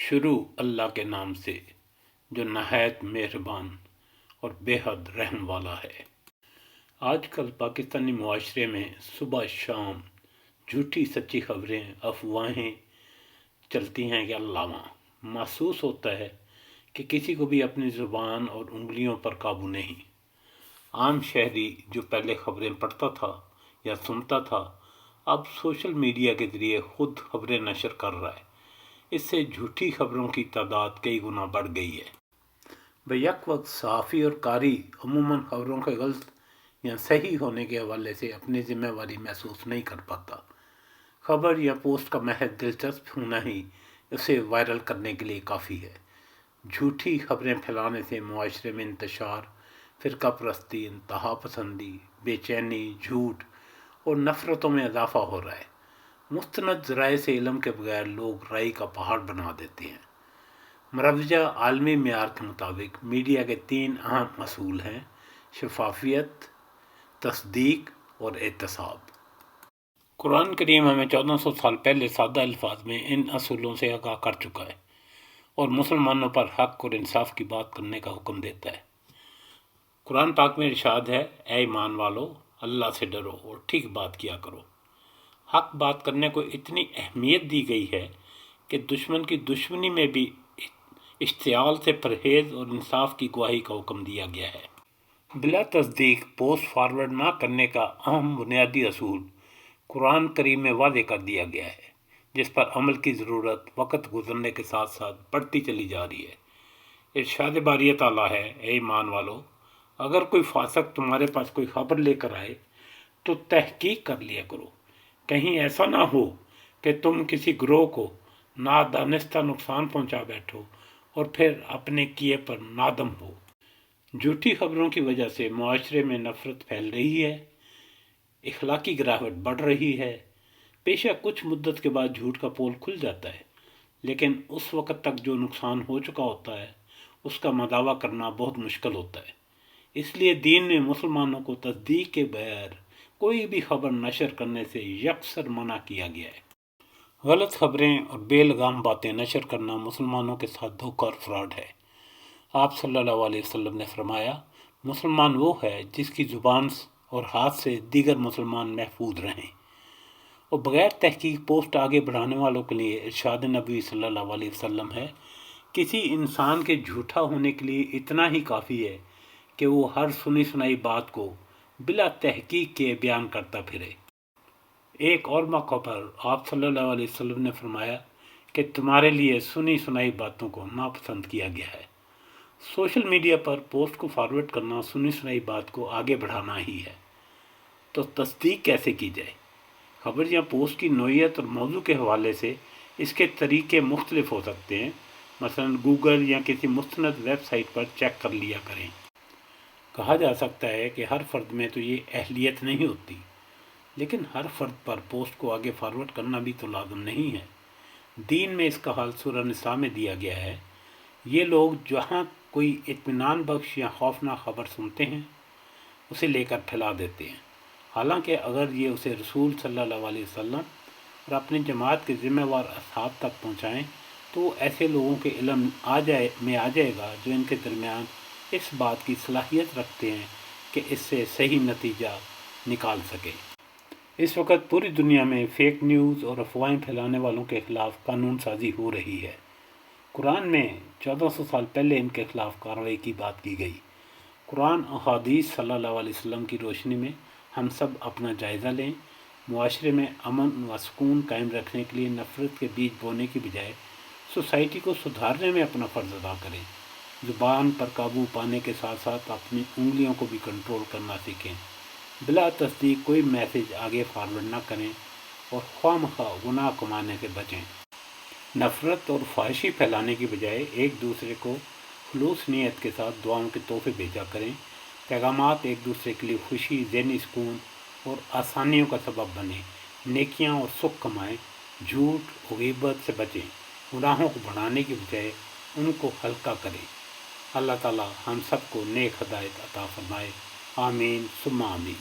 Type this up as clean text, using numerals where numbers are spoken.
شروع اللہ کے نام سے جو نہایت مہربان اور بے حد رحم والا ہے۔ آج کل پاکستانی معاشرے میں صبح شام جھوٹی سچی خبریں افواہیں چلتی ہیں کہ علامہ محسوس ہوتا ہے کہ کسی کو بھی اپنی زبان اور انگلیوں پر قابو نہیں۔ عام شہری جو پہلے خبریں پڑھتا تھا یا سنتا تھا اب سوشل میڈیا کے ذریعے خود خبریں نشر کر رہا ہے۔ اس سے جھوٹی خبروں کی تعداد کئی گنا بڑھ گئی ہے۔ بیک وقت صحافی اور قاری عموماً خبروں کے غلط یا صحیح ہونے کے حوالے سے اپنی ذمہ داری محسوس نہیں کر پاتا۔ خبر یا پوسٹ کا محض دلچسپ ہونا ہی اسے وائرل کرنے کے لیے کافی ہے۔ جھوٹی خبریں پھیلانے سے معاشرے میں انتشار، فرقہ پرستی، انتہا پسندی، بے چینی، جھوٹ اور نفرتوں میں اضافہ ہو رہا ہے۔ مستند ذرائع سے علم کے بغیر لوگ رائے کا پہاڑ بنا دیتے ہیں۔ مروجہ عالمی معیار کے مطابق میڈیا کے 3 اہم اصول ہیں: شفافیت، تصدیق اور احتساب۔ قرآن کریم ہمیں 1400 سال پہلے سادہ الفاظ میں ان اصولوں سے آگاہ کر چکا ہے اور مسلمانوں پر حق اور انصاف کی بات کرنے کا حکم دیتا ہے۔ قرآن پاک میں ارشاد ہے، اے ایمان والو، اللہ سے ڈرو اور ٹھیک بات کیا کرو۔ حق بات کرنے کو اتنی اہمیت دی گئی ہے کہ دشمن کی دشمنی میں بھی اشتعال سے پرہیز اور انصاف کی گواہی کا حکم دیا گیا ہے۔ بلا تصدیق پوسٹ فارورڈ نہ کرنے کا اہم بنیادی اصول قرآن کریم میں واضح کر دیا گیا ہے، جس پر عمل کی ضرورت وقت گزرنے کے ساتھ ساتھ بڑھتی چلی جا رہی ہے۔ ارشاد باری تعالیٰ ہے، اے ایمان والو، اگر کوئی فاسق تمہارے پاس کوئی خبر لے کر آئے تو تحقیق کر لیا کرو، کہیں ایسا نہ ہو کہ تم کسی گروہ کو نادانستہ نقصان پہنچا بیٹھو اور پھر اپنے کیے پر نادم ہو۔ جھوٹی خبروں کی وجہ سے معاشرے میں نفرت پھیل رہی ہے، اخلاقی گراوٹ بڑھ رہی ہے۔ بے شک کچھ مدت کے بعد جھوٹ کا پول کھل جاتا ہے، لیکن اس وقت تک جو نقصان ہو چکا ہوتا ہے اس کا مداوع کرنا بہت مشکل ہوتا ہے۔ اس لیے دین نے مسلمانوں کو تصدیق کے بغیر کوئی بھی خبر نشر کرنے سے یکسر منع کیا گیا ہے۔ غلط خبریں اور بے لگام باتیں نشر کرنا مسلمانوں کے ساتھ دھوکہ اور فراڈ ہے۔ آپ صلی اللہ علیہ وسلم نے فرمایا، مسلمان وہ ہے جس کی زبان اور ہاتھ سے دیگر مسلمان محفوظ رہیں۔ اور بغیر تحقیق پوسٹ آگے بڑھانے والوں کے لیے ارشاد نبی صلی اللہ علیہ وسلم ہے، کسی انسان کے جھوٹا ہونے کے لیے اتنا ہی کافی ہے کہ وہ ہر سنی سنائی بات کو بلا تحقیق کے بیان کرتا پھرے۔ ایک اور موقع پر آپ صلی اللہ علیہ وسلم نے فرمایا کہ تمہارے لیے سنی سنائی باتوں کو ناپسند کیا گیا ہے۔ سوشل میڈیا پر پوسٹ کو فارورڈ کرنا سنی سنائی بات کو آگے بڑھانا ہی ہے۔ تو تصدیق کیسے کی جائے؟ خبر یا پوسٹ کی نوعیت اور موضوع کے حوالے سے اس کے طریقے مختلف ہو سکتے ہیں۔ مثلا گوگل یا کسی مستند ویب سائٹ پر چیک کر لیا کریں۔ کہا جا سکتا ہے کہ ہر فرد میں تو یہ اہلیت نہیں ہوتی، لیکن ہر فرد پر پوسٹ کو آگے فارورڈ کرنا بھی تو لازم نہیں ہے۔ دین میں اس کا حل سورہ نساء میں دیا گیا ہے۔ یہ لوگ جہاں کوئی اطمینان بخش یا خوفناک خبر سنتے ہیں اسے لے کر پھیلا دیتے ہیں، حالانکہ اگر یہ اسے رسول صلی اللہ علیہ وسلم اور اپنی جماعت کے ذمہ وار اصحاب تک پہنچائیں تو ایسے لوگوں کے علم آ جائے گا جو ان کے درمیان اس بات کی صلاحیت رکھتے ہیں کہ اس سے صحیح نتیجہ نکال سکے۔ اس وقت پوری دنیا میں فیک نیوز اور افواہیں پھیلانے والوں کے خلاف قانون سازی ہو رہی ہے۔ قرآن میں 1400 سال پہلے ان کے خلاف کارروائی کی بات کی گئی۔ قرآن اور حدیث صلی اللہ علیہ وسلم کی روشنی میں ہم سب اپنا جائزہ لیں، معاشرے میں امن و سکون قائم رکھنے کے لیے نفرت کے بیج بونے کی بجائے سوسائٹی کو سدھارنے میں اپنا فرض ادا کریں۔ زبان پر قابو پانے کے ساتھ ساتھ اپنی انگلیوں کو بھی کنٹرول کرنا سیکھیں۔ بلا تصدیق کوئی میسیج آگے فارورڈ نہ کریں اور خواہ مخواہ گناہ کمانے سے بچیں۔ نفرت اور فحاشی پھیلانے کی بجائے ایک دوسرے کو خلوص نیت کے ساتھ دعاؤں کے تحفے بھیجا کریں۔ پیغامات ایک دوسرے کے لیے خوشی، ذہنی سکون اور آسانیوں کا سبب بنیں۔ نیکیاں اور سکھ کمائیں، جھوٹ اور غیبت سے بچیں۔ گناہوں کو بڑھانے کی بجائے ان کو ہلکا کریں۔ اللہ تعالی ہم سب کو نیک ہدایت عطا فرمائے۔ آمین ثم آمین۔